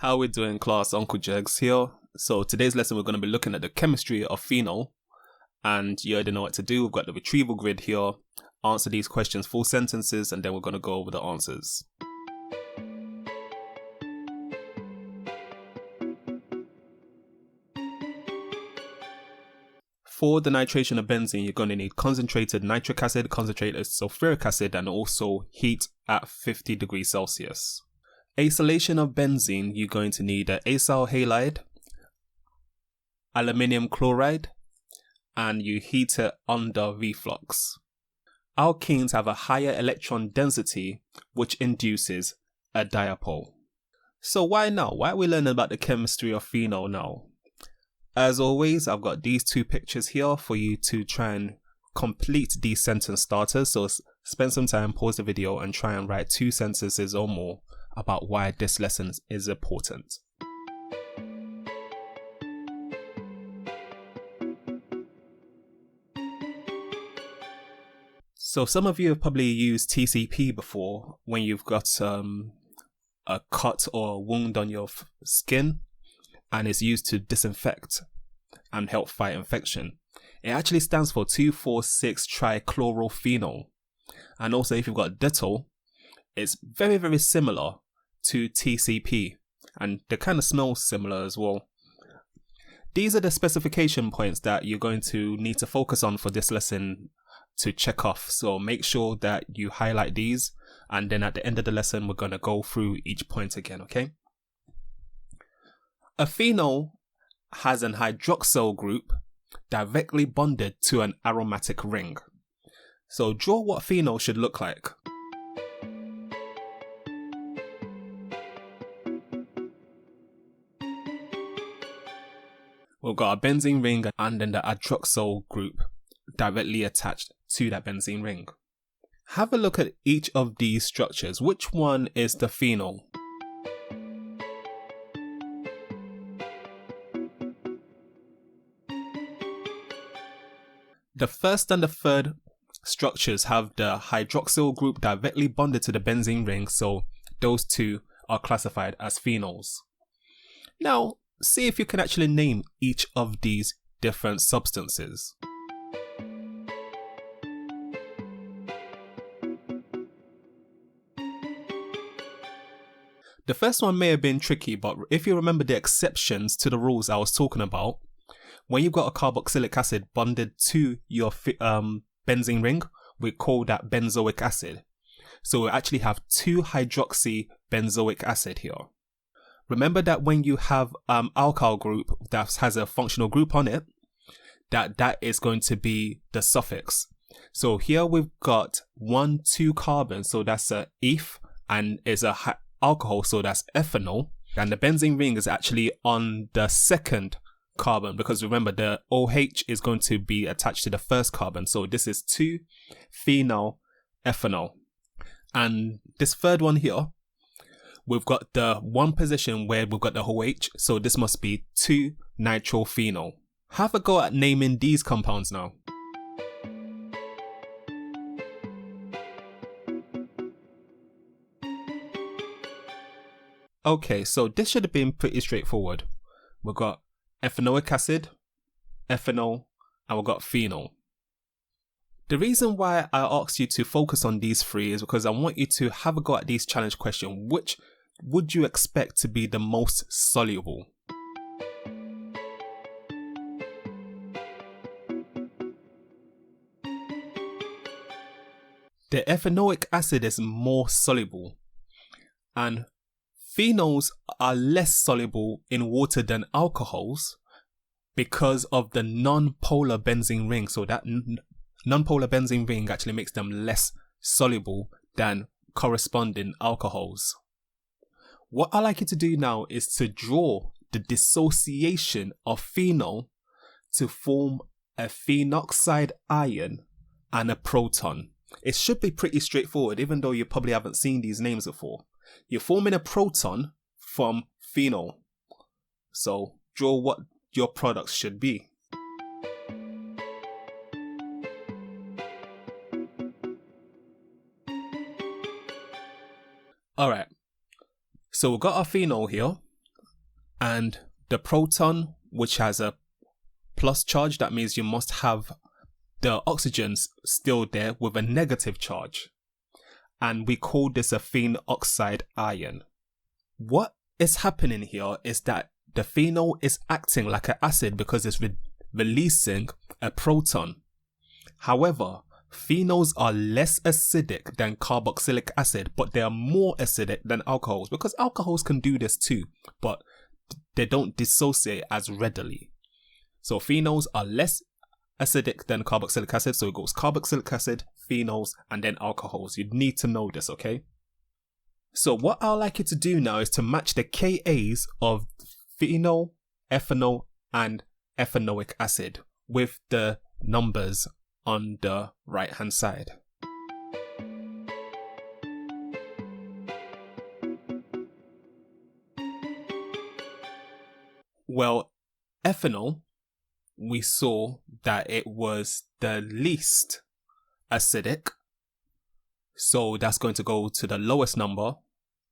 How we doing, class? Uncle Jegs here. So today's lesson we're going to be looking at the chemistry of phenol, and you already know what to do. We've got the retrieval grid here. Answer these questions full sentences, and then we're going to go over the answers. For the nitration of benzene, you're going to need concentrated nitric acid, concentrated sulfuric acid, and also heat at 50 degrees Celsius. Acylation of benzene, you're going to need an acyl halide, aluminium chloride, and you heat it under reflux. Alkenes have a higher electron density, which induces a dipole. So why now? Why are we learning about the chemistry of phenol now? As always, I've got these two pictures here for you to try and complete these sentence starters. So spend some time, pause the video, and try and write 2 sentences or more about why this lesson is important. So some of you have probably used TCP before when you've got a cut or a wound on your skin, and it's used to disinfect and help fight infection. It actually stands for 2,4,6-trichlorophenol. And also if you've got Dettol, it's very, very similar to TCP, and they kind of smell similar as well. These are the specification points that you're going to need to focus on for this lesson to check off. So make sure that you highlight these, and then at the end of the lesson we're going to go through each point again, okay? A phenol has an hydroxyl group directly bonded to an aromatic ring. So draw what phenol should look like. We've got a benzene ring and then the hydroxyl group directly attached to that benzene ring. Have a look at each of these structures. Which one is the phenol? The first and the third structures have the hydroxyl group directly bonded to the benzene ring, so those two are classified as phenols. Now, see if you can actually name each of these different substances. The first one may have been tricky, but if you remember the exceptions to the rules I was talking about, when you've got a carboxylic acid bonded to your benzene ring, we call that benzoic acid. So we actually have 2-hydroxy benzoic acid here. Remember that when you have alkyl group that has a functional group on it, that is going to be the suffix. So here we've got 1,2 carbon, so that's a eth, and is a alcohol, so that's ethanol. And the benzene ring is actually on the second carbon, because remember the OH is going to be attached to the first carbon, so this is 2-phenyl ethanol. And this third one here, we've got the one position where we've got the OH, so this must be 2-nitrophenol. Have a go at naming these compounds now. Okay, so this should have been pretty straightforward. We've got ethanoic acid, ethanol, and we've got phenol. The reason why I asked you to focus on these 3 is because I want you to have a go at these challenge questions. Which would you expect to be the most soluble? The ethanoic acid is more soluble, and phenols are less soluble in water than alcohols because of the non-polar benzene ring. So that non-polar benzene ring actually makes them less soluble than corresponding alcohols. What I like you to do now is to draw the dissociation of phenol to form a phenoxide ion and a proton. It should be pretty straightforward, even though you probably haven't seen these names before. You're forming a proton from phenol. So draw what your products should be. Alright, so we've got our phenol here. And the proton, which has a plus charge, that means you must have the oxygens still there with a negative charge. And we call this a phenoxide ion. What is happening here is that the phenol is acting like an acid because it's releasing a proton. However, phenols are less acidic than carboxylic acid, but they are more acidic than alcohols, because alcohols can do this too, but they don't dissociate as readily. So phenols are less acidic than carboxylic acid, so it goes carboxylic acid, phenols, and then alcohols. You need to know this, okay? So what I'd like you to do now is to match the Ka's of phenol, ethanol, and ethanoic acid with the numbers on the right hand side. Well, ethanol, we saw that it was the least acidic, so that's going to go to the lowest number,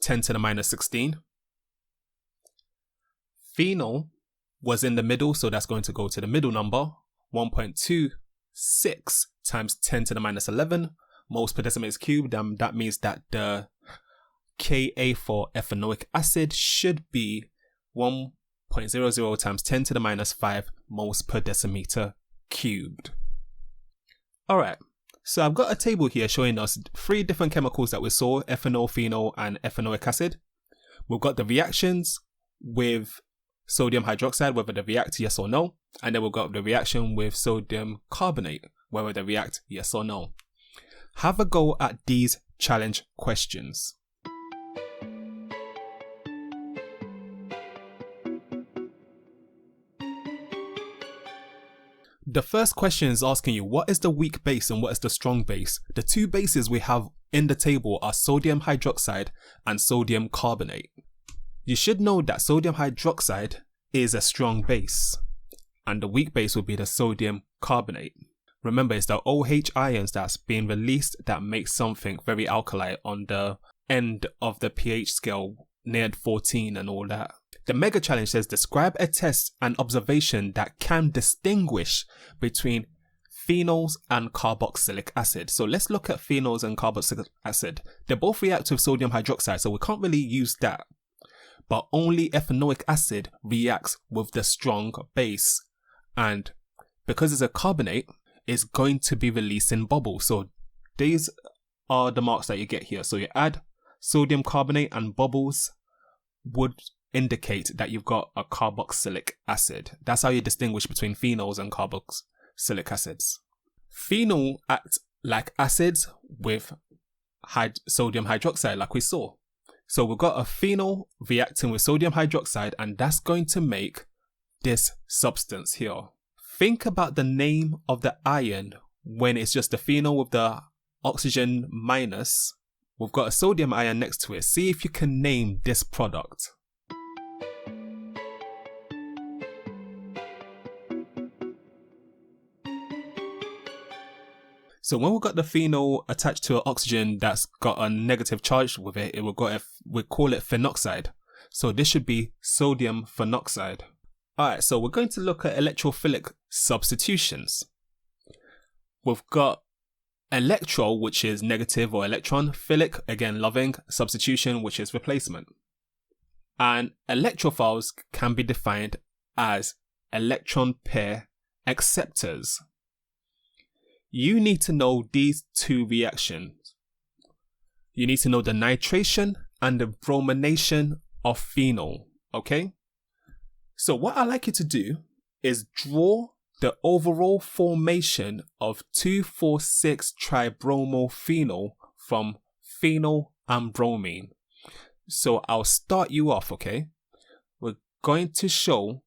10 to the minus 16. Phenol was in the middle, so that's going to go to the middle number, 1.26 times 10 to the minus 11 moles per decimeter cubed. That means that the Ka for ethanoic acid should be 1.00 times 10 to the minus 5 moles per decimeter cubed. Alright, so I've got a table here showing us 3 different chemicals that we saw, ethanol, phenol, and ethanoic acid. We've got the reactions with sodium hydroxide, whether they react yes or no, and then we've got the reaction with sodium carbonate, whether they react yes or no. Have a go at these challenge questions. The first question is asking you, what is the weak base and what is the strong base? The 2 bases we have in the table are sodium hydroxide and sodium carbonate. You should know that sodium hydroxide is a strong base, and the weak base will be the sodium carbonate. Remember, it's the OH ions that's being released that makes something very alkali on the end of the pH scale near 14 and all that. The mega challenge says describe a test and observation that can distinguish between phenols and carboxylic acid. So let's look at phenols and carboxylic acid. They're both react with sodium hydroxide, so we can't really use that. But only ethanoic acid reacts with the strong base. And because it's a carbonate, it's going to be releasing bubbles. So these are the marks that you get here. So you add sodium carbonate and bubbles would indicate that you've got a carboxylic acid. That's how you distinguish between phenols and carboxylic acids. Phenol act like acids with sodium hydroxide, like we saw. So we've got a phenol reacting with sodium hydroxide, and that's going to make this substance here. Think about the name of the ion when it's just the phenol with the oxygen minus. We've got a sodium ion next to it. See if you can name this product. So when we've got the phenol attached to an oxygen that's got a negative charge with it, we call it phenoxide. So this should be sodium phenoxide. Alright, so we're going to look at electrophilic substitutions. We've got electro, which is negative or electron, philic, again loving, substitution, which is replacement. And electrophiles can be defined as electron pair acceptors. You need to know these 2 reactions. You need to know the nitration and the bromination of phenol, okay? So what I'd like you to do is draw the overall formation of 2,4,6-tribromophenol from phenol and bromine. So I'll start you off, okay? We're going to show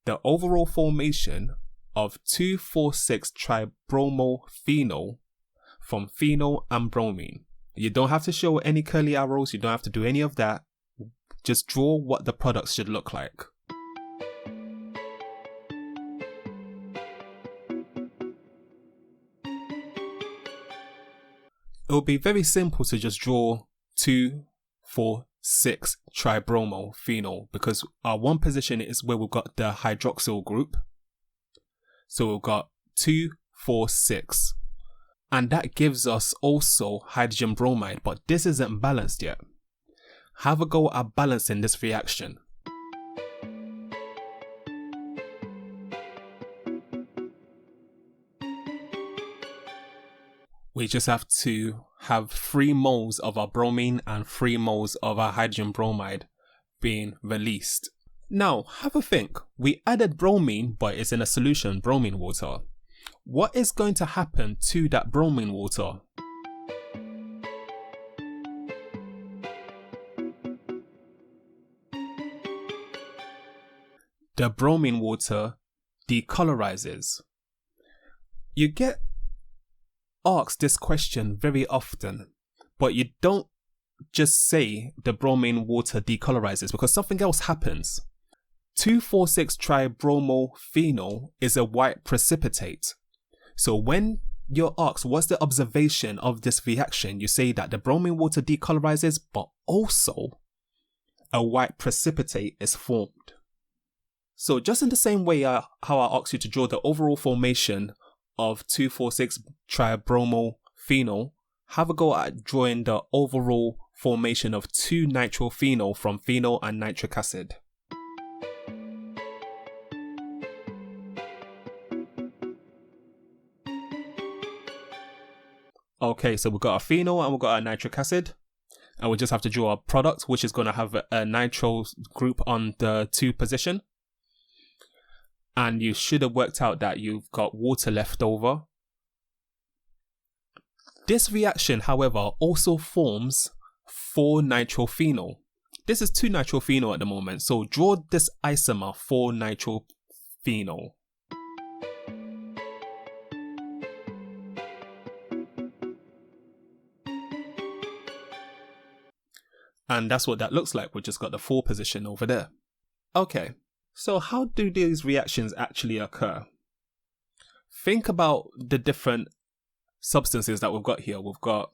the overall formation of 2,4,6-tribromophenol from phenol and bromine. You don't have to show any curly arrows, you don't have to do any of that. Just draw what the product should look like. It will be very simple to just draw 2,4,6 2,4,6-tribromophenol, because our one position is where we've got the hydroxyl group. So we've got 2, 4, 6. And that gives us also hydrogen bromide, but this isn't balanced yet. Have a go at balancing this reaction. We just have to have 3 moles of our bromine and 3 moles of our hydrogen bromide being released. Now, have a think. We added bromine, but it's in a solution, bromine water. What is going to happen to that bromine water? The bromine water decolorizes. You get asked this question very often, but you don't just say the bromine water decolorizes, because something else happens. 2,4,6-tribromophenol is a white precipitate. So when you're asked what's the observation of this reaction, you say that the bromine water decolorizes, but also a white precipitate is formed. So just in the same way how I asked you to draw the overall formation of 2,4,6-tribromophenol, have a go at drawing the overall formation of 2-nitrophenol from phenol and nitric acid. Okay, so we've got a phenol and we've got a nitric acid, and we just have to draw a product which is going to have a nitro group on the 2 position. And you should have worked out that you've got water left over. This reaction, however, also forms 4-nitrophenol. This is 2-nitrophenol at the moment, so draw this isomer 4-nitrophenol. And that's what that looks like. We've just got the 4 position over there. Okay, so how do these reactions actually occur? Think about the different substances that we've got here. We've got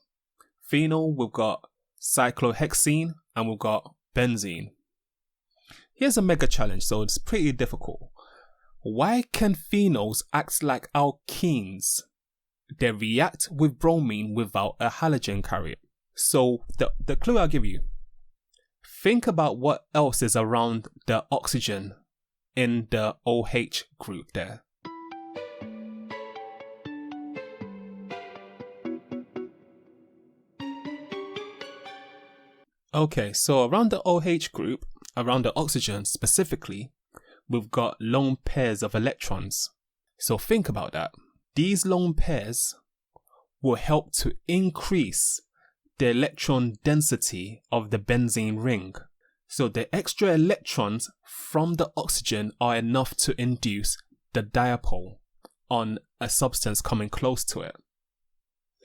phenol, we've got cyclohexene, and we've got benzene. Here's a mega challenge, so it's pretty difficult. Why can phenols act like alkenes? They react with bromine without a halogen carrier. So the clue I'll give you. Think about what else is around the oxygen in the OH group there. Okay, so around the OH group, around the oxygen specifically, we've got lone pairs of electrons. So think about that. These lone pairs will help to increase the electron density of the benzene ring. So the extra electrons from the oxygen are enough to induce the dipole on a substance coming close to it.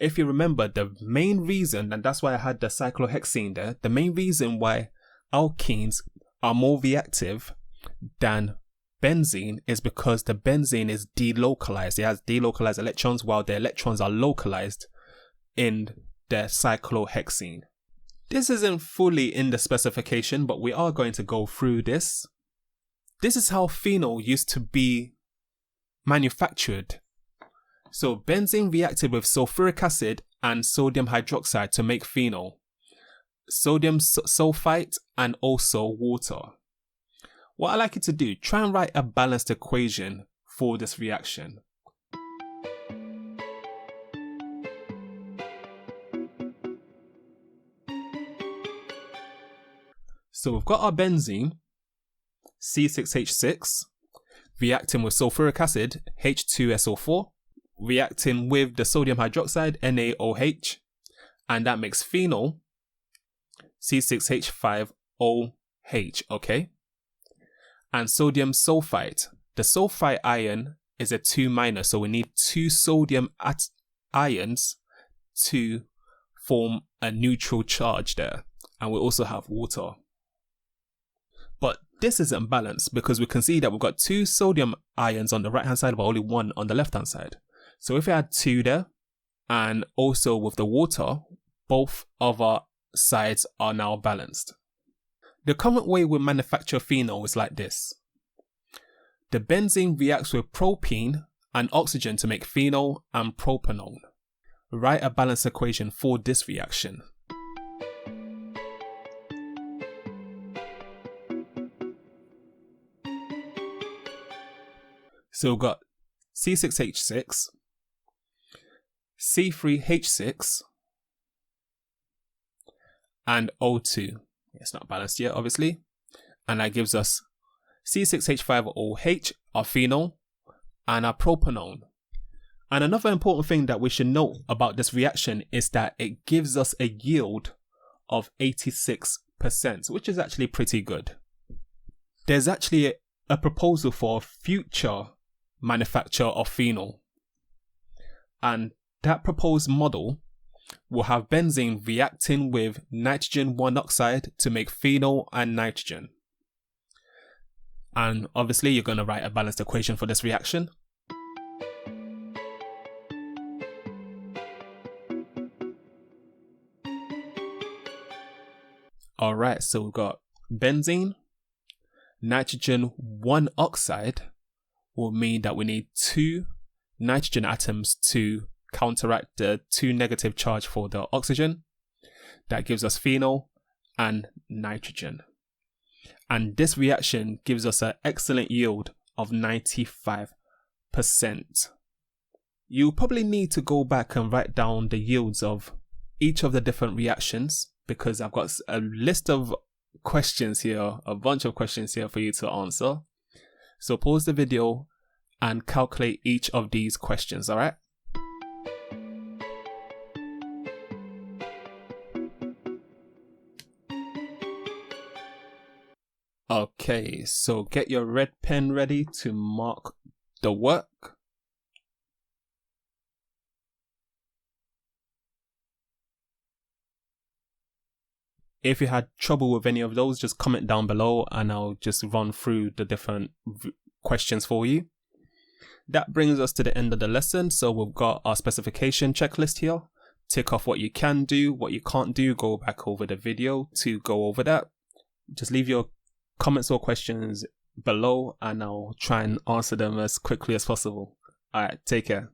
If you remember, the main reason, and that's why I had the cyclohexene there, the main reason why alkenes are more reactive than benzene is because the benzene is delocalized. It has delocalized electrons while the electrons are localized in the cyclohexene. This isn't fully in the specification, but we are going to go through this. This is how phenol used to be manufactured. So benzene reacted with sulfuric acid and sodium hydroxide to make phenol, sodium sulfite, and also water. What I'd like you to do, try and write a balanced equation for this reaction. So we've got our benzene, C6H6, reacting with sulfuric acid, H2SO4, reacting with the sodium hydroxide, NaOH, and that makes phenol, C6H5OH, okay? And sodium sulfite. The sulfite ion is a 2-, so we need 2 sodium ions to form a neutral charge there. And we also have water. But this isn't balanced because we can see that we've got 2 sodium ions on the right hand side but only 1 on the left hand side. So if we add 2 there, and also with the water, both of our sides are now balanced. The current way we manufacture phenol is like this. The benzene reacts with propene and oxygen to make phenol and propanol. Write a balanced equation for this reaction. So we've got C6H6, C3H6, and O2. It's not balanced yet, obviously. And that gives us C6H5OH, our phenol, and our propanol. And another important thing that we should note about this reaction is that it gives us a yield of 86%, which is actually pretty good. There's actually a proposal for a future manufacture of phenol, and that proposed model will have benzene reacting with nitrogen monoxide to make phenol and nitrogen. And obviously you're going to write a balanced equation for this reaction. Alright, so we've got benzene, nitrogen 1 oxide will mean that we need 2 nitrogen atoms to counteract the 2 negative charge for the oxygen. That gives us phenol and nitrogen. And this reaction gives us an excellent yield of 95%. You probably need to go back and write down the yields of each of the different reactions, because I've got a list of questions here, a bunch of questions here for you to answer. So pause the video and calculate each of these questions, alright? Okay, so get your red pen ready to mark the work. If you had trouble with any of those, just comment down below and I'll just run through the different questions for you. That brings us to the end of the lesson. So we've got our specification checklist here. Tick off what you can do, what you can't do. Go back over the video to go over that. Just leave your comments or questions below and I'll try and answer them as quickly as possible. Alright, take care.